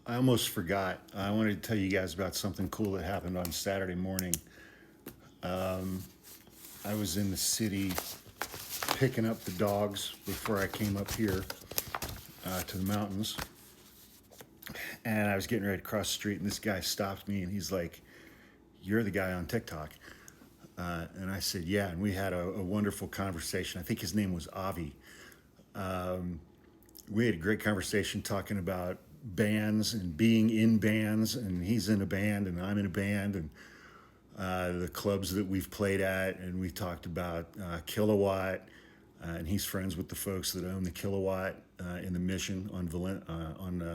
I almost forgot. I wanted to tell you guys about something cool that happened on Saturday morning. I was in the city picking up the dogs before I came up here to the mountains. And I was getting ready to cross the street, and this guy stopped me and he's like, "You're the guy on TikTok." And I said, "Yeah." And we had a wonderful conversation. I think his name was Avi. We had a great conversation talking about bands and being in bands, and he's in a band and I'm in a band, and the clubs that we've played at, and we talked about Kilawatt, and he's friends with the folks that own the Kilawatt in the Mission on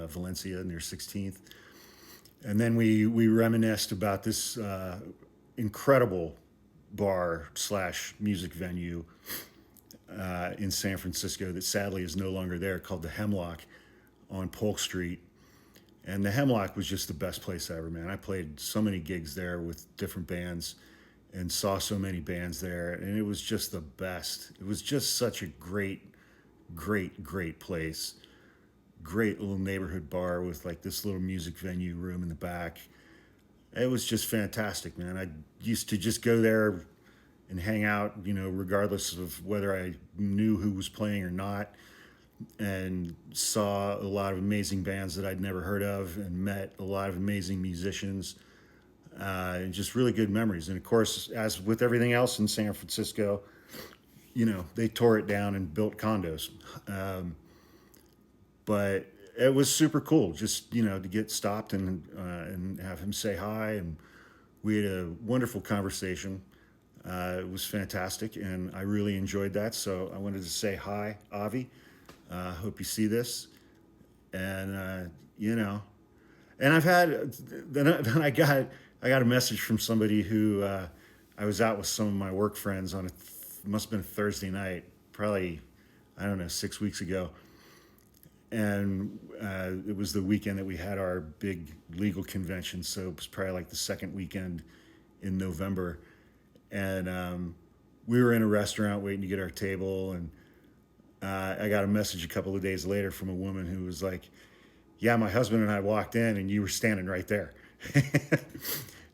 Valencia near 16th. And then we reminisced about this incredible bar slash music venue in San Francisco that sadly is no longer there, called the Hemlock on Polk Street. And the Hemlock was just the best place ever, man. I played so many gigs there with different bands and saw so many bands there, and it was just the best. It was just such a great place. Great little neighborhood bar with like this little music venue room in the back. It was just fantastic, man. I used to just go there and hang out, regardless of whether I knew who was playing or not, and saw a lot of amazing bands that I'd never heard of and met a lot of amazing musicians, and just really good memories. And of course, as with everything else in San Francisco, they tore it down and built condos. But it was super cool just, to get stopped and have him say hi. And we had a wonderful conversation. It was fantastic, and I really enjoyed that. So I wanted to say hi, Avi. Hope you see this. And and I've had then I got a message from somebody who I was out with some of my work friends on must have been a Thursday night, probably, I don't know, 6 weeks ago. And it was the weekend that we had our big legal convention, so it was probably like the second weekend in November. And we were in a restaurant waiting to get our table, and I got a message a couple of days later from a woman who was like, "Yeah, my husband and I walked in, and you were standing right there."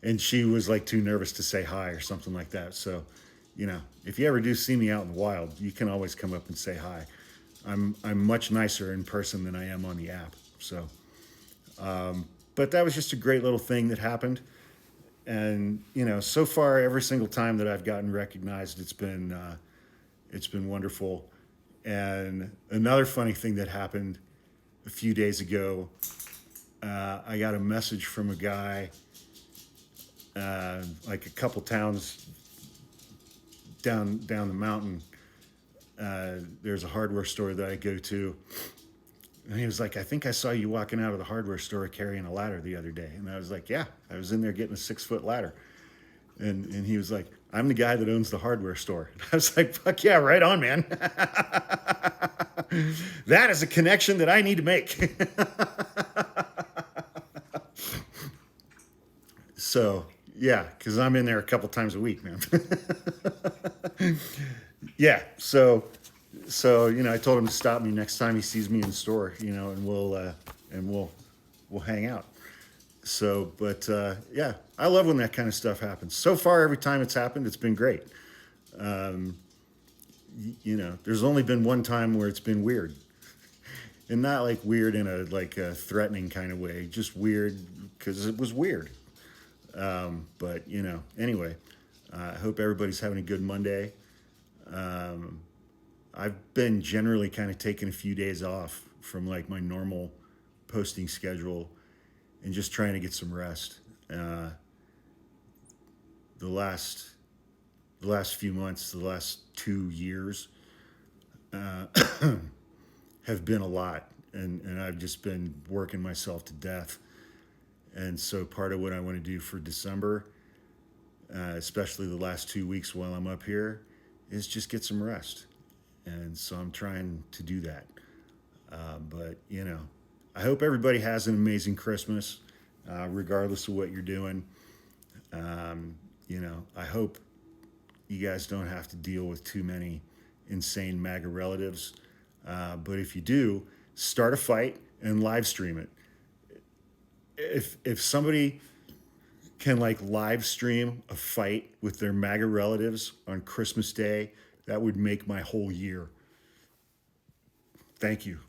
And she was like too nervous to say hi or something like that. So, if you ever do see me out in the wild, you can always come up and say hi. I'm much nicer in person than I am on the app. So, but that was just a great little thing that happened. And so far, every single time that I've gotten recognized, it's been wonderful. And another funny thing that happened a few days ago, I got a message from a guy, like a couple towns down the mountain. There's a hardware store that I go to, and he was like, "I think I saw you walking out of the hardware store carrying a ladder the other day." And I was like, "Yeah, I was in there getting a 6-foot ladder." And he was like, "I'm the guy that owns the hardware store." And I was like, "Fuck yeah, right on, man." That is a connection that I need to make. So yeah, because I'm in there a couple times a week, man. Yeah, so I told him to stop me next time he sees me in the store, and we'll hang out. So, but yeah, I love when that kind of stuff happens. So far, every time it's happened, it's been great. There's only been one time where it's been weird, and not like weird in a threatening kind of way, just weird because it was weird. But anyway, I hope everybody's having a good Monday. I've been generally kind of taking a few days off from like my normal posting schedule and just trying to get some rest. The last few months, the last 2 years, uh, have been a lot, and I've just been working myself to death. And so part of what I want to do for December, especially the last 2 weeks while I'm up here, is just get some rest. And so I'm trying to do that. But I hope everybody has an amazing Christmas, regardless of what you're doing. I hope you guys don't have to deal with too many insane MAGA relatives. But if you do, start a fight and live stream it. if somebody can like live stream a fight with their MAGA relatives on Christmas Day, that would make my whole year. Thank you.